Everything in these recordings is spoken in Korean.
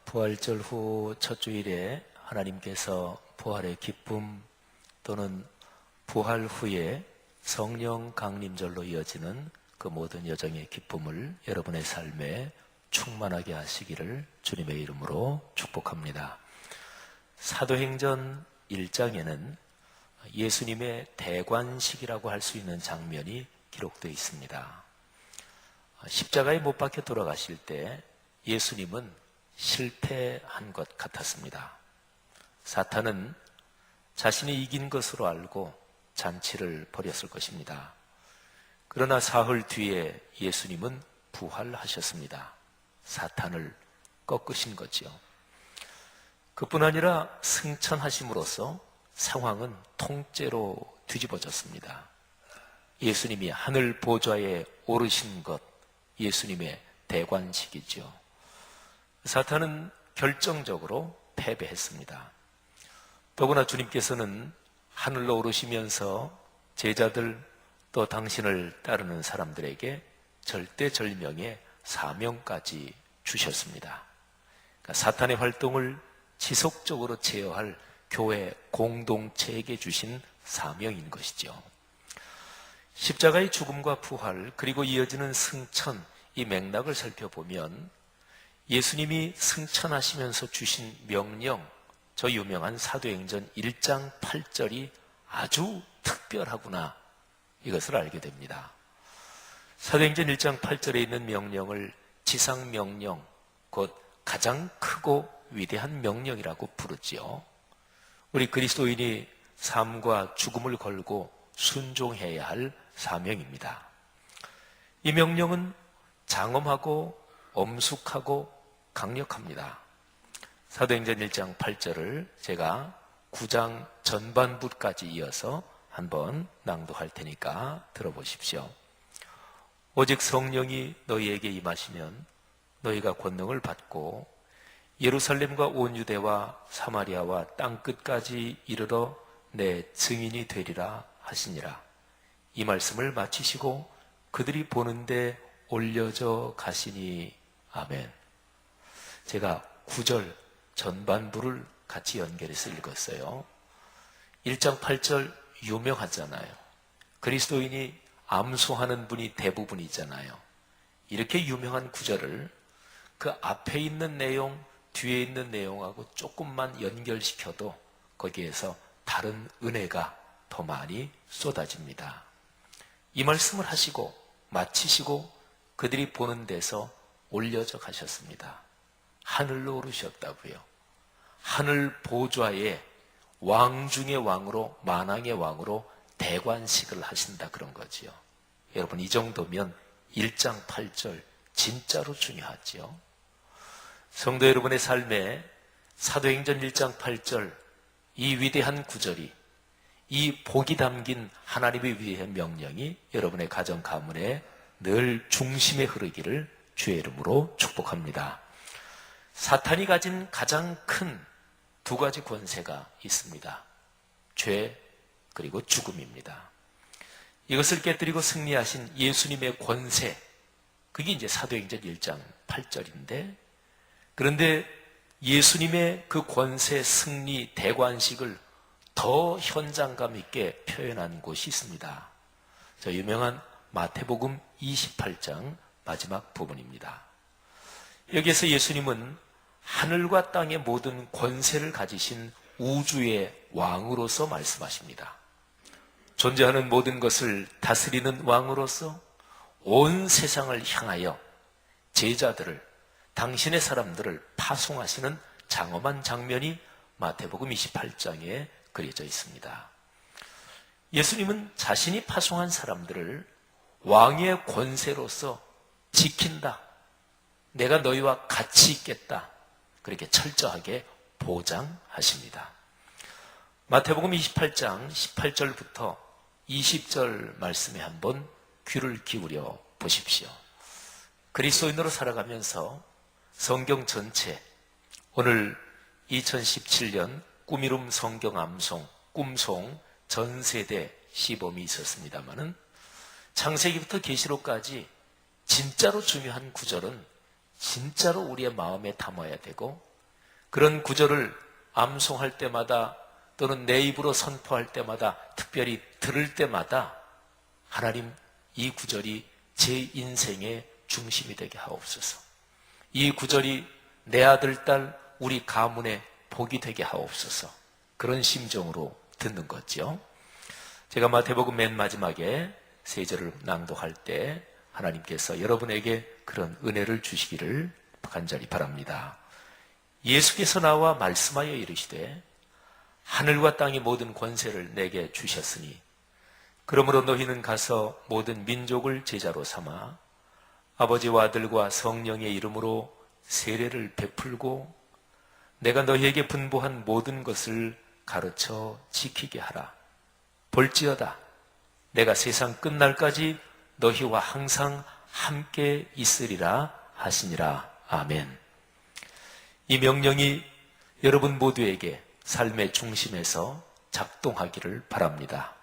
부활절 후 첫 주일에 하나님께서 부활의 기쁨 또는 부활 후에 성령 강림절로 이어지는 그 모든 여정의 기쁨을 여러분의 삶에 충만하게 하시기를 주님의 이름으로 축복합니다. 사도행전 1장에는 예수님의 대관식이라고 할 수 있는 장면이 기록되어 있습니다. 십자가에 못 박혀 돌아가실 때 예수님은 실패한 것 같았습니다. 사탄은 자신이 이긴 것으로 알고 잔치를 벌였을 것입니다. 그러나 사흘 뒤에 예수님은 부활하셨습니다. 사탄을 꺾으신 거지요. 그뿐 아니라 승천하심으로써 상황은 통째로 뒤집어졌습니다. 예수님이 하늘 보좌에 오르신 것, 예수님의 대관식이죠. 사탄은 결정적으로 패배했습니다. 더구나 주님께서는 하늘로 오르시면서 제자들 또 당신을 따르는 사람들에게 절대절명의 사명까지 주셨습니다. 그러니까 사탄의 활동을 지속적으로 제어할 교회 공동체에게 주신 사명인 것이죠. 십자가의 죽음과 부활 그리고 이어지는 승천, 이 맥락을 살펴보면 예수님이 승천하시면서 주신 명령, 저 유명한 사도행전 1장 8절이 아주 특별하구나, 이것을 알게 됩니다. 사도행전 1장 8절에 있는 명령을 지상명령, 곧 가장 크고 위대한 명령이라고 부르지요. 우리 그리스도인이 삶과 죽음을 걸고 순종해야 할 사명입니다. 이 명령은 장엄하고 엄숙하고 강력합니다. 사도행전 1장 8절을 제가 9장 전반부까지 이어서 한번 낭독할 테니까 들어보십시오. 오직 성령이 너희에게 임하시면 너희가 권능을 받고 예루살렘과 온 유대와 사마리아와 땅끝까지 이르러 내 증인이 되리라 하시니라. 이 말씀을 마치시고 그들이 보는데 올려져 가시니. 아멘. 제가 9절 전반부를 같이 연결해서 읽었어요. 1장 8절 유명하잖아요. 그리스도인이 암송하는 분이 대부분이잖아요. 이렇게 유명한 9절을 그 앞에 있는 내용, 뒤에 있는 내용하고 조금만 연결시켜도 거기에서 다른 은혜가 더 많이 쏟아집니다. 이 말씀을 하시고 마치시고 그들이 보는 데서 올려져 가셨습니다. 하늘로 오르셨다고요. 하늘 보좌에 왕 중의 왕으로, 만왕의 왕으로 대관식을 하신다, 그런 거지요. 여러분, 이 정도면 1장 8절 진짜로 중요하지요. 성도 여러분의 삶에 사도행전 1장 8절 이 위대한 구절이, 이 복이 담긴 하나님의 위대한 명령이 여러분의 가정 가문에 늘 중심에 흐르기를 주의 이름으로 축복합니다. 사탄이 가진 가장 큰 두 가지 권세가 있습니다. 죄 그리고 죽음입니다. 이것을 깨뜨리고 승리하신 예수님의 권세, 그게 이제 사도행전 1장 8절인데, 그런데 예수님의 그 권세 승리 대관식을 더 현장감 있게 표현한 곳이 있습니다. 저 유명한 마태복음 28장 마지막 부분입니다. 여기에서 예수님은 하늘과 땅의 모든 권세를 가지신 우주의 왕으로서 말씀하십니다. 존재하는 모든 것을 다스리는 왕으로서 온 세상을 향하여 제자들을, 당신의 사람들을 파송하시는 장엄한 장면이 마태복음 28장에 그려져 있습니다. 예수님은 자신이 파송한 사람들을 왕의 권세로서 지킨다, 내가 너희와 같이 있겠다, 그렇게 철저하게 보장하십니다. 마태복음 28장 18절부터 20절 말씀에 한번 귀를 기울여 보십시오. 그리스도인으로 살아가면서 성경 전체, 오늘 2017년 꿈이룸 성경 암송, 꿈송 전세대 시범이 있었습니다마는 창세기부터 계시록까지 진짜로 중요한 구절은 진짜로 우리의 마음에 담아야 되고, 그런 구절을 암송할 때마다 또는 내 입으로 선포할 때마다, 특별히 들을 때마다 하나님, 이 구절이 제 인생의 중심이 되게 하옵소서. 이 구절이 내 아들, 딸, 우리 가문의 복이 되게 하옵소서. 그런 심정으로 듣는 거죠. 제가 마태복음 맨 마지막에 세 절을 낭독할 때 하나님께서 여러분에게 그런 은혜를 주시기를 간절히 바랍니다. 예수께서 나와 말씀하여 이르시되 하늘과 땅의 모든 권세를 내게 주셨으니 그러므로 너희는 가서 모든 민족을 제자로 삼아 아버지와 아들과 성령의 이름으로 세례를 베풀고 내가 너희에게 분부한 모든 것을 가르쳐 지키게 하라. 볼지어다 내가 세상 끝날까지 너희와 항상 함께 있으리라 하시니라. 아멘. 이 명령이 여러분 모두에게 삶의 중심에서 작동하기를 바랍니다.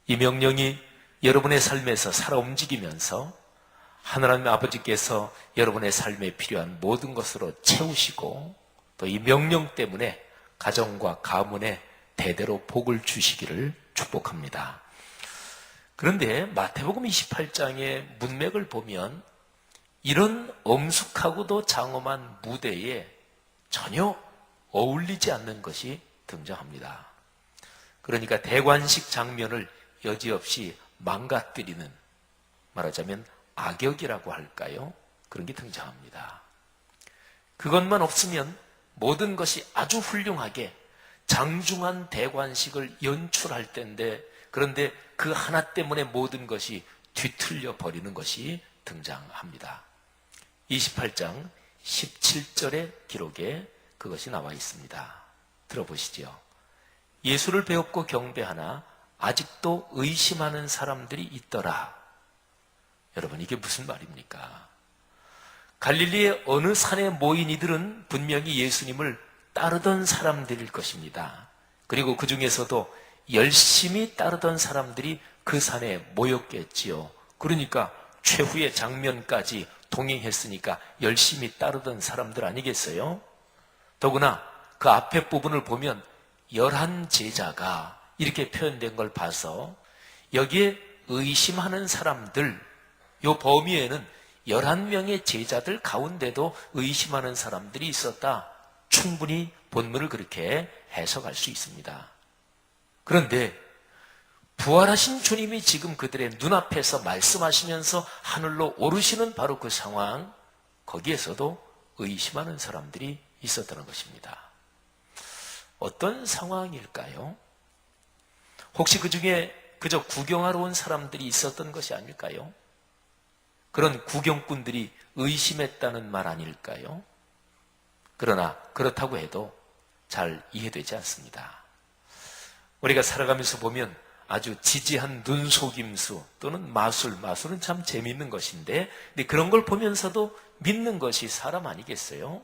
이 명령이 여러분의 삶에서 살아 움직이면서 하나님 아버지께서 여러분의 삶에 필요한 모든 것으로 채우시고 또 이 명령 때문에 가정과 가문에 대대로 복을 주시기를 축복합니다. 그런데 마태복음 28장의 문맥을 보면 이런 엄숙하고도 장엄한 무대에 전혀 어울리지 않는 것이 등장합니다. 그러니까 대관식 장면을 여지없이 망가뜨리는, 말하자면 악역이라고 할까요? 그런 게 등장합니다. 그것만 없으면 모든 것이 아주 훌륭하게 장중한 대관식을 연출할 때인데, 그런데 그 하나 때문에 모든 것이 뒤틀려 버리는 것이 등장합니다. 28장 17절의 기록에 그것이 나와 있습니다. 들어보시죠. 예수를 배웠고 경배하나 아직도 의심하는 사람들이 있더라. 여러분, 이게 무슨 말입니까? 갈릴리의 어느 산에 모인 이들은 분명히 예수님을 따르던 사람들일 것입니다. 그리고 그 중에서도 열심히 따르던 사람들이 그 산에 모였겠지요. 그러니까 최후의 장면까지 동행했으니까 열심히 따르던 사람들 아니겠어요? 더구나 그 앞에 부분을 보면 11제자가 이렇게 표현된 걸 봐서 여기에 의심하는 사람들, 요 범위에는 11명의 제자들 가운데도 의심하는 사람들이 있었다. 충분히 본문을 그렇게 해석할 수 있습니다. 그런데 부활하신 주님이 지금 그들의 눈앞에서 말씀하시면서 하늘로 오르시는 바로 그 상황, 거기에서도 의심하는 사람들이 있었다는 것입니다. 어떤 상황일까요? 혹시 그 중에 그저 구경하러 온 사람들이 있었던 것이 아닐까요? 그런 구경꾼들이 의심했다는 말 아닐까요? 그러나 그렇다고 해도 잘 이해되지 않습니다. 우리가 살아가면서 보면 아주 지지한 눈속임수 또는 마술은 참 재미있는 것인데, 근데 그런 걸 보면서도 믿는 것이 사람 아니겠어요?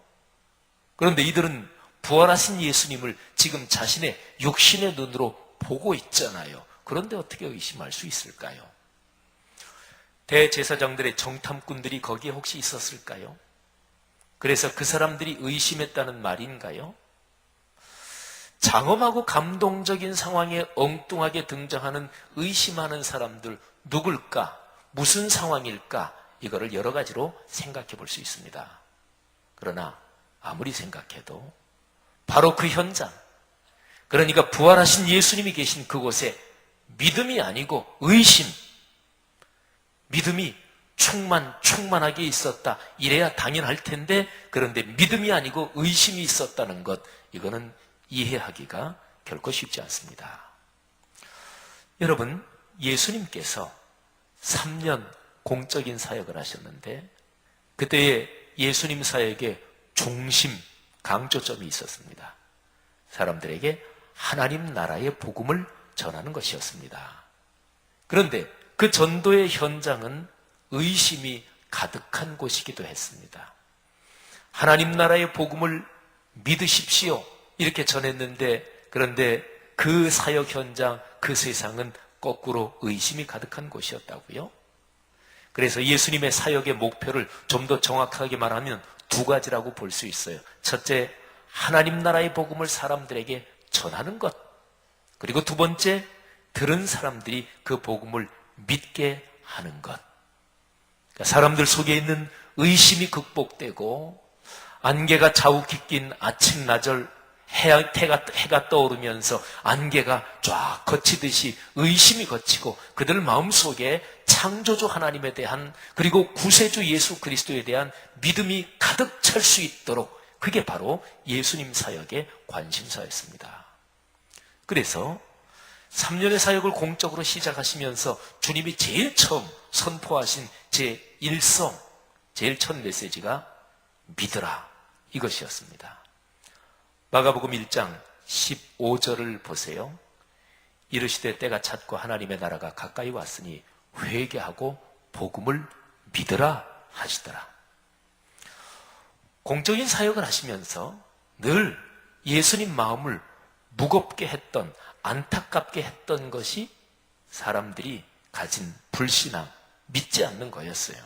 그런데 이들은 부활하신 예수님을 지금 자신의 육신의 눈으로 보고 있잖아요. 그런데 어떻게 의심할 수 있을까요? 대제사장들의 정탐꾼들이 거기에 혹시 있었을까요? 그래서 그 사람들이 의심했다는 말인가요? 장엄하고 감동적인 상황에 엉뚱하게 등장하는 의심하는 사람들 누굴까? 무슨 상황일까? 이거를 여러 가지로 생각해 볼 수 있습니다. 그러나 아무리 생각해도 바로 그 현장, 그러니까 부활하신 예수님이 계신 그곳에 믿음이 아니고 의심, 믿음이 충만하게 있었다. 이래야 당연할 텐데, 그런데 믿음이 아니고 의심이 있었다는 것, 이거는 이해하기가 결코 쉽지 않습니다. 여러분, 예수님께서 3년 공적인 사역을 하셨는데 그때의 예수님 사역의 중심, 강조점이 있었습니다. 사람들에게 하나님 나라의 복음을 전하는 것이었습니다. 그런데 그 전도의 현장은 의심이 가득한 곳이기도 했습니다. 하나님 나라의 복음을 믿으십시오 이렇게 전했는데, 그런데 그 사역 현장, 그 세상은 거꾸로 의심이 가득한 곳이었다고요. 그래서 예수님의 사역의 목표를 좀 더 정확하게 말하면 두 가지라고 볼 수 있어요. 첫째, 하나님 나라의 복음을 사람들에게 전하는 것. 그리고 두 번째, 들은 사람들이 그 복음을 믿게 하는 것. 그러니까 사람들 속에 있는 의심이 극복되고 안개가 자욱히 낀 아침나절 해가 떠오르면서 안개가 쫙 거치듯이 의심이 거치고 그들 마음속에 창조주 하나님에 대한 그리고 구세주 예수 그리스도에 대한 믿음이 가득 찰 수 있도록 그게 바로 예수님 사역의 관심사였습니다. 그래서 3년의 사역을 공적으로 시작하시면서 주님이 제일 처음 선포하신 제1성, 제일 첫 메시지가 믿으라 이것이었습니다. 마가복음 1장 15절을 보세요. 이르시되 때가 찼고 하나님의 나라가 가까이 왔으니 회개하고 복음을 믿으라 하시더라. 공적인 사역을 하시면서 늘 예수님 마음을 무겁게 했던, 안타깝게 했던 것이 사람들이 가진 불신앙, 믿지 않는 거였어요.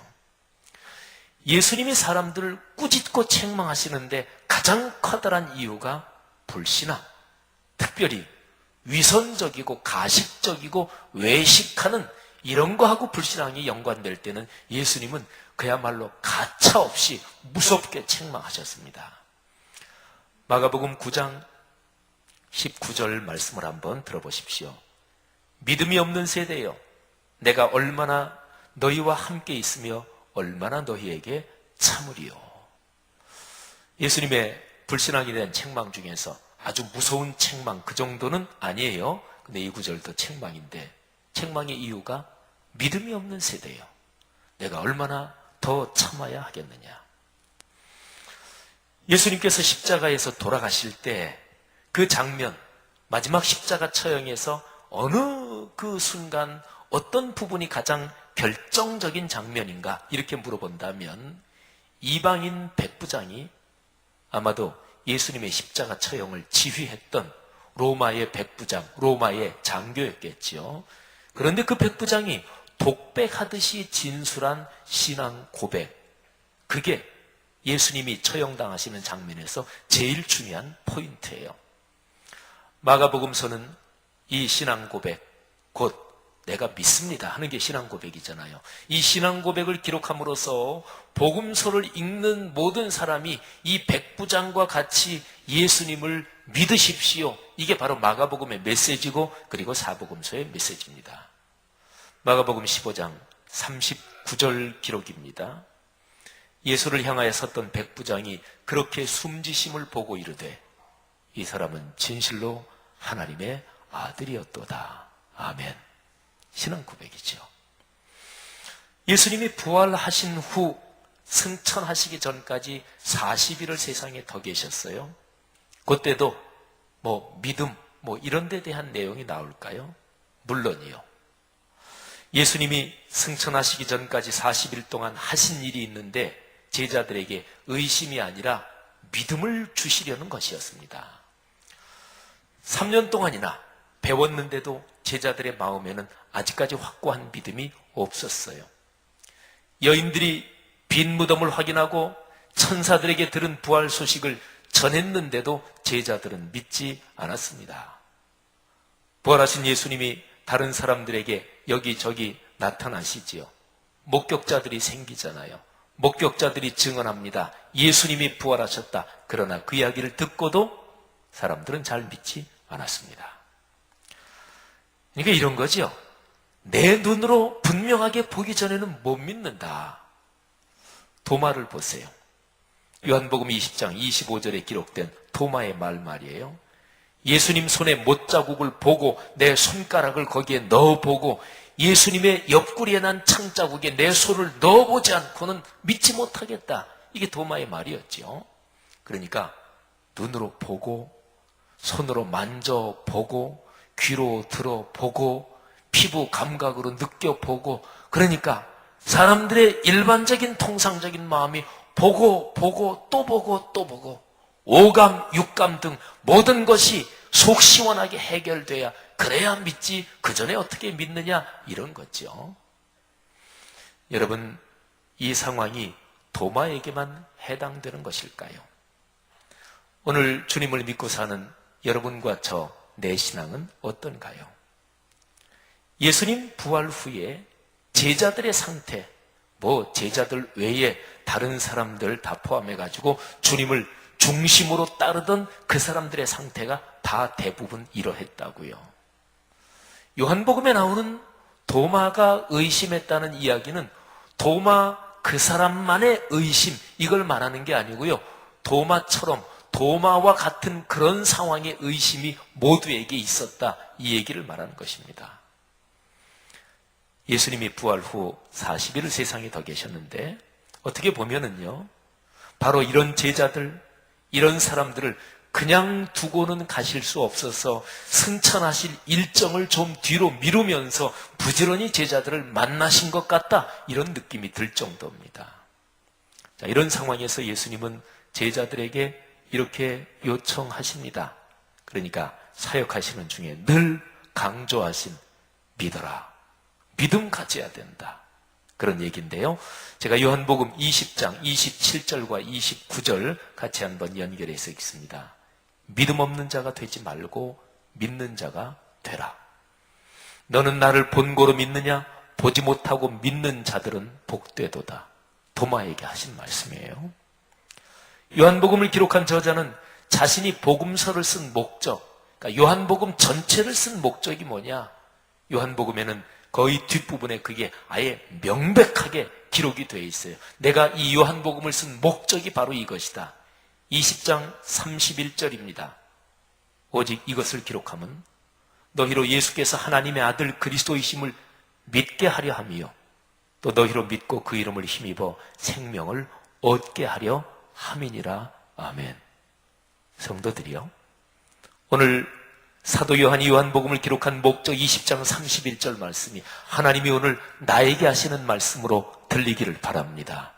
예수님이 사람들을 꾸짖고 책망하시는데 가장 커다란 이유가 불신앙, 특별히 위선적이고 가식적이고 외식하는 이런 거하고 불신앙이 연관될 때는 예수님은 그야말로 가차없이 무섭게 책망하셨습니다. 마가복음 9장 19절 말씀을 한번 들어보십시오. 믿음이 없는 세대여, 내가 얼마나 너희와 함께 있으며 얼마나 너희에게 참으리요. 예수님의 불신앙에 대한 책망 중에서 아주 무서운 책망, 그 정도는 아니에요. 근데 이 구절도 책망인데, 책망의 이유가 믿음이 없는 세대예요. 내가 얼마나 더 참아야 하겠느냐. 예수님께서 십자가에서 돌아가실 때 그 장면, 마지막 십자가 처형에서 어느 그 순간 어떤 부분이 가장 결정적인 장면인가 이렇게 물어본다면 이방인 백부장이 아마도 예수님의 십자가 처형을 지휘했던 로마의 백부장, 로마의 장교였겠지요. 그런데 그 백부장이 독백하듯이 진술한 신앙 고백, 그게 예수님이 처형당하시는 장면에서 제일 중요한 포인트예요. 마가복음서는 이 신앙 고백, 곧 내가 믿습니다 하는 게 신앙 고백이잖아요. 이 신앙 고백을 기록함으로써 복음서를 읽는 모든 사람이 이 백부장과 같이 예수님을 믿으십시오. 이게 바로 마가복음의 메시지고 그리고 사복음서의 메시지입니다. 마가복음 15장 39절 기록입니다. 예수를 향하여 섰던 백부장이 그렇게 숨지심을 보고 이르되 이 사람은 진실로 하나님의 아들이었도다. 아멘. 신앙 고백이죠. 예수님이 부활하신 후 승천하시기 전까지 40일을 세상에 더 계셨어요. 그때도 믿음 이런 데 대한 내용이 나올까요? 물론이요. 예수님이 승천하시기 전까지 40일 동안 하신 일이 있는데 제자들에게 의심이 아니라 믿음을 주시려는 것이었습니다. 3년 동안이나 배웠는데도 제자들의 마음에는 아직까지 확고한 믿음이 없었어요. 여인들이 빈 무덤을 확인하고 천사들에게 들은 부활 소식을 전했는데도 제자들은 믿지 않았습니다. 부활하신 예수님이 다른 사람들에게 여기저기 나타나시지요. 목격자들이 생기잖아요. 목격자들이 증언합니다. 예수님이 부활하셨다. 그러나 그 이야기를 듣고도 사람들은 잘 믿지 않았습니다. 그러니까 이런 거죠. 내 눈으로 분명하게 보기 전에는 못 믿는다. 도마를 보세요. 요한복음 20장 25절에 기록된 도마의 말이에요. 예수님 손에 못자국을 보고 내 손가락을 거기에 넣어보고 예수님의 옆구리에 난 창자국에 내 손을 넣어보지 않고는 믿지 못하겠다. 이게 도마의 말이었죠. 그러니까 눈으로 보고 손으로 만져보고 귀로 들어보고 피부 감각으로 느껴보고, 그러니까 사람들의 일반적인 통상적인 마음이 보고 또 보고 오감, 육감 등 모든 것이 속 시원하게 해결돼야 그래야 믿지 그 전에 어떻게 믿느냐 이런 거죠. 여러분, 이 상황이 도마에게만 해당되는 것일까요? 오늘 주님을 믿고 사는 여러분과 내 신앙은 어떤가요? 예수님 부활 후에 제자들의 상태, 제자들 외에 다른 사람들 다 포함해가지고 주님을 중심으로 따르던 그 사람들의 상태가 다 대부분 이러했다고요. 요한복음에 나오는 도마가 의심했다는 이야기는 도마 그 사람만의 의심, 이걸 말하는 게 아니고요. 도마와 같은 그런 상황의 의심이 모두에게 있었다, 이 얘기를 말하는 것입니다. 예수님이 부활 후 40일을 세상에 더 계셨는데 어떻게 보면은요, 바로 이런 제자들, 이런 사람들을 그냥 두고는 가실 수 없어서 승천하실 일정을 좀 뒤로 미루면서 부지런히 제자들을 만나신 것 같다, 이런 느낌이 들 정도입니다. 자, 이런 상황에서 예수님은 제자들에게 이렇게 요청하십니다. 그러니까 사역하시는 중에 늘 강조하신 믿어라, 믿음 가져야 된다, 그런 얘기인데요. 제가 요한복음 20장 27절과 29절 같이 한번 연결해서 읽습니다. 믿음 없는 자가 되지 말고 믿는 자가 되라. 너는 나를 본고로 믿느냐? 보지 못하고 믿는 자들은 복되도다. 도마에게 하신 말씀이에요. 요한복음을 기록한 저자는 자신이 복음서를 쓴 목적, 그러니까 요한복음 전체를 쓴 목적이 뭐냐? 요한복음에는 거의 뒷부분에 그게 아예 명백하게 기록이 되어 있어요. 내가 이 요한복음을 쓴 목적이 바로 이것이다. 20장 31절입니다. 오직 이것을 기록함은 너희로 예수께서 하나님의 아들 그리스도이심을 믿게 하려 함이요, 또 너희로 믿고 그 이름을 힘입어 생명을 얻게 하려 함이니라. 아멘. 성도들이요, 오늘 사도 요한이 요한복음을 기록한 목적 20장 31절 말씀이 하나님이 오늘 나에게 하시는 말씀으로 들리기를 바랍니다.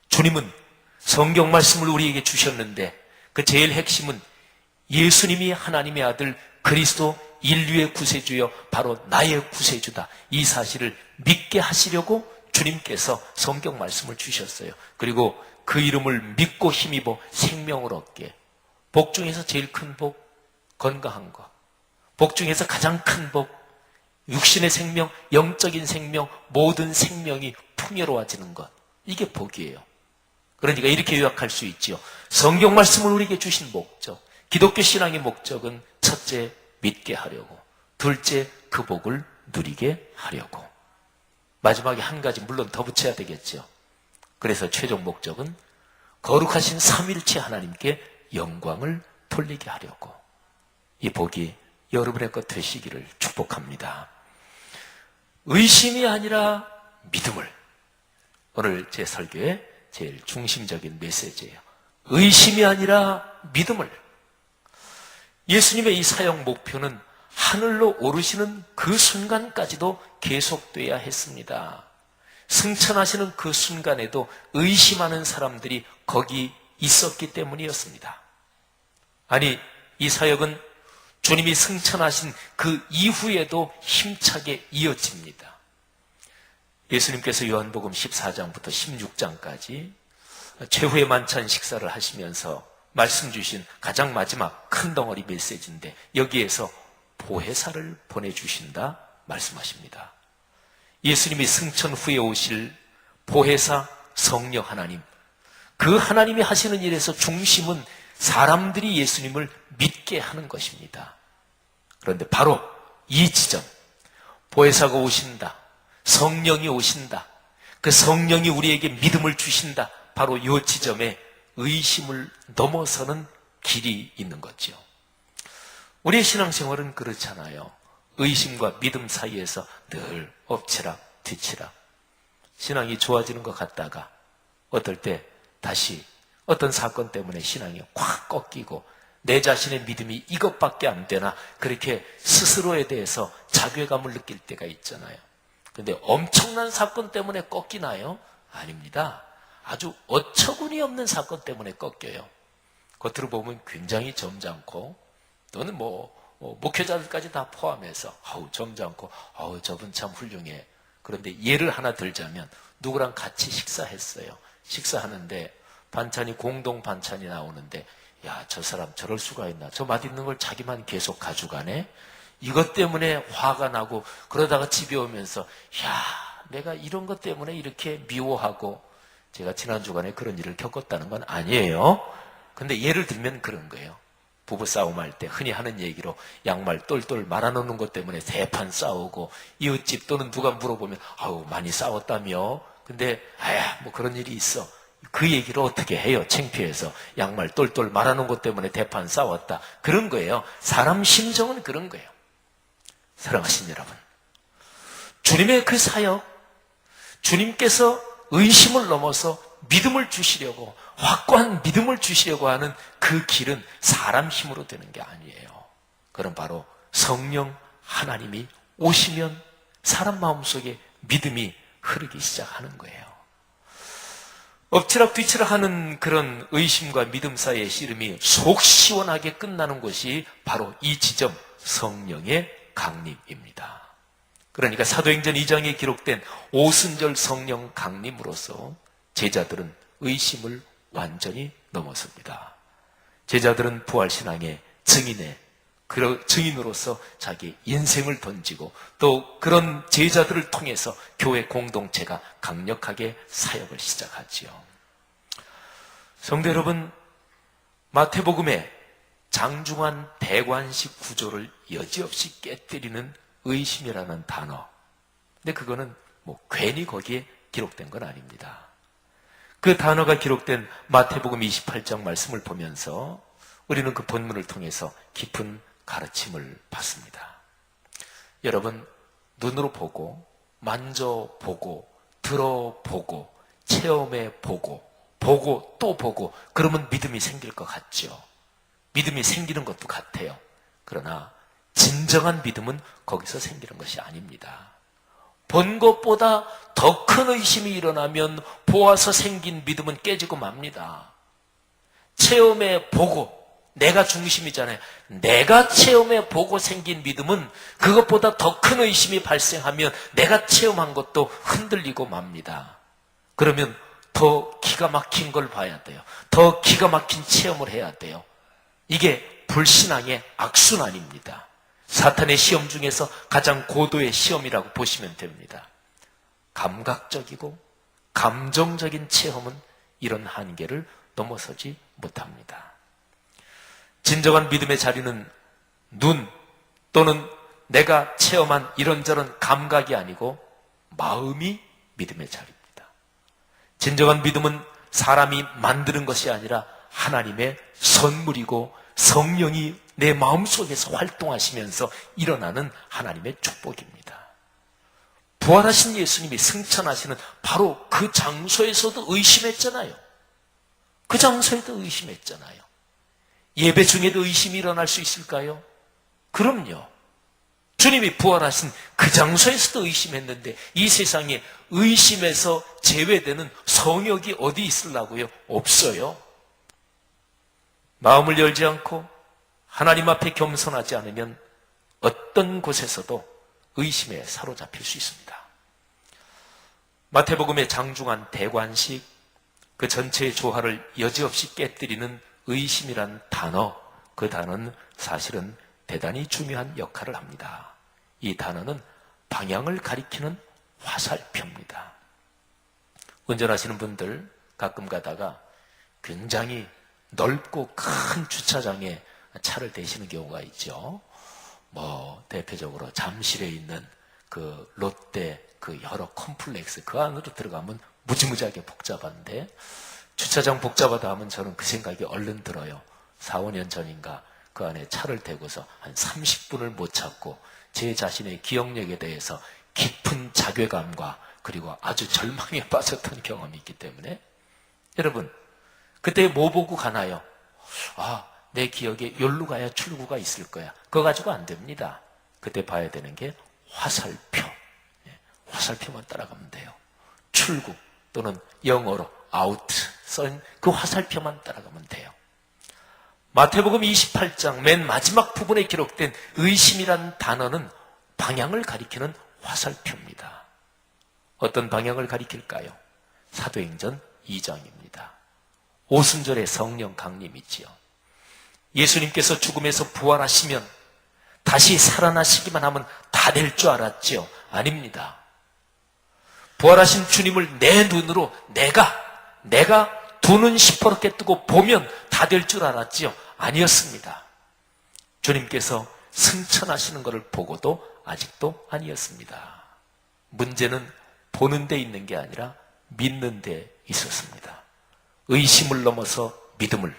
주님은 성경 말씀을 우리에게 주셨는데 그 제일 핵심은 예수님이 하나님의 아들 그리스도 인류의 구세주여 바로 나의 구세주다, 이 사실을 믿게 하시려고 주님께서 성경 말씀을 주셨어요. 그리고 그 이름을 믿고 힘입어 생명을 얻게. 복 중에서 제일 큰 복, 건강한 것. 복 중에서 가장 큰 복, 육신의 생명, 영적인 생명, 모든 생명이 풍요로워지는 것. 이게 복이에요. 그러니까 이렇게 요약할 수 있지요. 성경 말씀을 우리에게 주신 목적, 기독교 신앙의 목적은 첫째, 믿게 하려고, 둘째, 그 복을 누리게 하려고, 마지막에 한 가지 물론 더 붙여야 되겠죠. 그래서 최종 목적은 거룩하신 삼위일체 하나님께 영광을 돌리게 하려고. 이 복이 여러분의 것 되시기를 축복합니다. 의심이 아니라 믿음을, 오늘 제 설교의 제일 중심적인 메시지예요. 의심이 아니라 믿음을. 예수님의 이 사역 목표는 하늘로 오르시는 그 순간까지도 계속돼야 했습니다. 승천하시는 그 순간에도 의심하는 사람들이 거기 있었기 때문이었습니다. 아니, 이 사역은 주님이 승천하신 그 이후에도 힘차게 이어집니다. 예수님께서 요한복음 14장부터 16장까지 최후의 만찬 식사를 하시면서 말씀 주신 가장 마지막 큰 덩어리 메시지인데 여기에서 보혜사를 보내주신다 말씀하십니다. 예수님이 승천 후에 오실 보혜사 성령 하나님, 그 하나님이 하시는 일에서 중심은 사람들이 예수님을 믿게 하는 것입니다. 그런데 바로 이 지점, 보혜사가 오신다, 성령이 오신다, 그 성령이 우리에게 믿음을 주신다, 바로 이 지점에 의심을 넘어서는 길이 있는 거죠. 우리의 신앙생활은 그렇잖아요. 의심과 믿음 사이에서 늘 엎치락 뒤치락, 신앙이 좋아지는 것 같다가 어떨 때 다시 어떤 사건 때문에 신앙이 확 꺾이고 내 자신의 믿음이 이것밖에 안 되나, 그렇게 스스로에 대해서 자괴감을 느낄 때가 있잖아요. 그런데 엄청난 사건 때문에 꺾이나요? 아닙니다. 아주 어처구니 없는 사건 때문에 꺾여요. 겉으로 보면 굉장히 점잖고, 또는 목회자들까지 다 포함해서 점잖고 저분 참 훌륭해. 그런데 예를 하나 들자면 누구랑 같이 식사했어요. 식사하는데 반찬이 공동 반찬이 나오는데 야, 저 사람 저럴 수가 있나? 저 맛있는 걸 자기만 계속 가져가네? 이것 때문에 화가 나고 그러다가 집에 오면서 야, 내가 이런 것 때문에 이렇게 미워하고 제가 지난 주간에 그런 일을 겪었다는 건 아니에요. 근데 예를 들면 그런 거예요. 부부싸움할 때 흔히 하는 얘기로 양말 똘똘 말아놓는 것 때문에 대판 싸우고 이웃집 또는 누가 물어보면 아우 많이 싸웠다며. 근데 아야 뭐 그런 일이 있어. 그 얘기를 어떻게 해요? 창피해서 양말 똘똘 말아놓은 것 때문에 대판 싸웠다. 그런 거예요. 사람 심정은 그런 거예요. 사랑하신 여러분, 주님의 그 사역, 주님께서 의심을 넘어서 믿음을 주시려고 확고한 믿음을 주시려고 하는 그 길은 사람 힘으로 되는 게 아니에요. 그건 바로 성령 하나님이 오시면 사람 마음속에 믿음이 흐르기 시작하는 거예요. 엎치락 뒤치락 하는 그런 의심과 믿음 사이의 씨름이 속 시원하게 끝나는 것이 바로 이 지점 성령의 강림입니다. 그러니까 사도행전 2장에 기록된 오순절 성령 강림으로써 제자들은 의심을 완전히 넘어섭니다. 제자들은 부활신앙의 증인으로서 자기 인생을 던지고 또 그런 제자들을 통해서 교회 공동체가 강력하게 사역을 시작하지요. 성도 여러분, 마태복음에 장중한 대관식 구조를 여지없이 깨뜨리는 의심이라는 단어. 근데 그거는 뭐 괜히 거기에 기록된 건 아닙니다. 그 단어가 기록된 마태복음 28장 말씀을 보면서 우리는 그 본문을 통해서 깊은 가르침을 받습니다. 여러분, 눈으로 보고, 만져보고, 들어보고, 체험해보고, 보고 또 보고, 그러면 믿음이 생길 것 같죠. 믿음이 생기는 것도 같아요. 그러나 진정한 믿음은 거기서 생기는 것이 아닙니다. 본 것보다 더 큰 의심이 일어나면 보아서 생긴 믿음은 깨지고 맙니다. 체험해 보고, 내가 중심이잖아요. 내가 체험해 보고 생긴 믿음은 그것보다 더 큰 의심이 발생하면 내가 체험한 것도 흔들리고 맙니다. 그러면 더 기가 막힌 걸 봐야 돼요. 더 기가 막힌 체험을 해야 돼요. 이게 불신앙의 악순환입니다. 사탄의 시험 중에서 가장 고도의 시험이라고 보시면 됩니다. 감각적이고 감정적인 체험은 이런 한계를 넘어서지 못합니다. 진정한 믿음의 자리는 눈 또는 내가 체험한 이런저런 감각이 아니고 마음이 믿음의 자리입니다. 진정한 믿음은 사람이 만드는 것이 아니라 하나님의 선물이고 성령이 내 마음속에서 활동하시면서 일어나는 하나님의 축복입니다. 부활하신 예수님이 승천하시는 바로 그 장소에서도 의심했잖아요. 그 장소에도 의심했잖아요. 예배 중에도 의심이 일어날 수 있을까요? 그럼요. 주님이 부활하신 그 장소에서도 의심했는데 이 세상에 의심에서 제외되는 성역이 어디 있으려고요? 없어요. 마음을 열지 않고 하나님 앞에 겸손하지 않으면 어떤 곳에서도 의심에 사로잡힐 수 있습니다. 마태복음의 장중한 대관식, 그 전체의 조화를 여지없이 깨뜨리는 의심이란 단어, 그 단어는 사실은 대단히 중요한 역할을 합니다. 이 단어는 방향을 가리키는 화살표입니다. 운전하시는 분들 가끔 가다가 굉장히 넓고 큰 주차장에 차를 대시는 경우가 있죠. 대표적으로 잠실에 있는 그 롯데 그 여러 컴플렉스 그 안으로 들어가면 무지무지하게 복잡한데 주차장 복잡하다 하면 저는 그 생각이 얼른 들어요. 4, 5년 전인가 그 안에 차를 대고서 한 30분을 못 찾고 제 자신의 기억력에 대해서 깊은 자괴감과 그리고 아주 절망에 빠졌던 경험이 있기 때문에 여러분 그때 뭐 보고 가나요? 내 기억에 여기로 가야 출구가 있을 거야. 그거 가지고 안 됩니다. 그때 봐야 되는 게 화살표. 화살표만 따라가면 돼요. 출구 또는 영어로 out 써인 그 화살표만 따라가면 돼요. 마태복음 28장 맨 마지막 부분에 기록된 의심이라는 단어는 방향을 가리키는 화살표입니다. 어떤 방향을 가리킬까요? 사도행전 2장입니다. 오순절에 성령 강림이지요. 예수님께서 죽음에서 부활하시면 다시 살아나시기만 하면 다 될 줄 알았지요? 아닙니다. 부활하신 주님을 내 눈으로 내가 두 눈 시퍼렇게 뜨고 보면 다 될 줄 알았지요? 아니었습니다. 주님께서 승천하시는 것을 보고도 아직도 아니었습니다. 문제는 보는 데 있는 게 아니라 믿는 데 있었습니다. 의심을 넘어서 믿음을,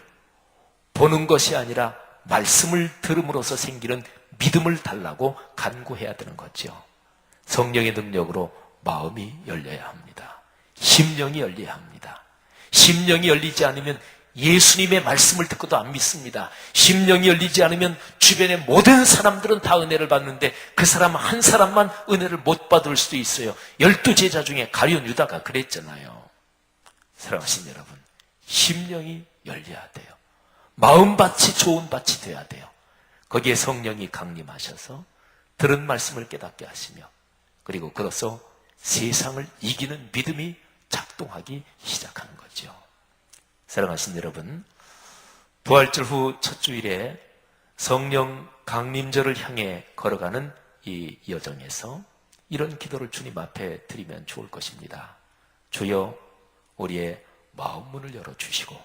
보는 것이 아니라 말씀을 들음으로써 생기는 믿음을 달라고 간구해야 되는 거죠. 성령의 능력으로 마음이 열려야 합니다. 심령이 열려야 합니다. 심령이 열리지 않으면 예수님의 말씀을 듣고도 안 믿습니다. 심령이 열리지 않으면 주변의 모든 사람들은 다 은혜를 받는데 그 사람 한 사람만 은혜를 못 받을 수도 있어요. 12제자 중에 가룟 유다가 그랬잖아요. 사랑하신 여러분, 심령이 열려야 돼요. 마음밭이 좋은 밭이 돼야 돼요. 거기에 성령이 강림하셔서 들은 말씀을 깨닫게 하시며, 그리고 그로써 세상을 이기는 믿음이 작동하기 시작하는 거죠. 사랑하신 여러분, 부활절 후 첫 주일에 성령 강림절을 향해 걸어가는 이 여정에서 이런 기도를 주님 앞에 드리면 좋을 것입니다. 주여, 우리의 마음 문을 열어주시고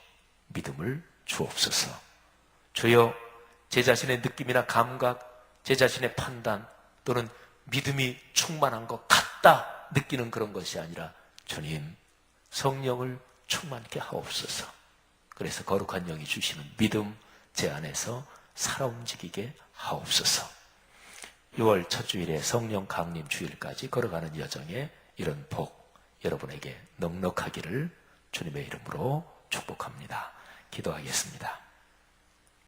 믿음을 주옵소서. 주여, 제 자신의 느낌이나 감각, 제 자신의 판단 또는 믿음이 충만한 것 같다 느끼는 그런 것이 아니라 주님, 성령을 충만케 하옵소서. 그래서 거룩한 영이 주시는 믿음 제 안에서 살아 움직이게 하옵소서. 6월 첫 주일에 성령 강림 주일까지 걸어가는 여정에 이런 복 여러분에게 넉넉하기를 주님의 이름으로 축복합니다. 기도하겠습니다.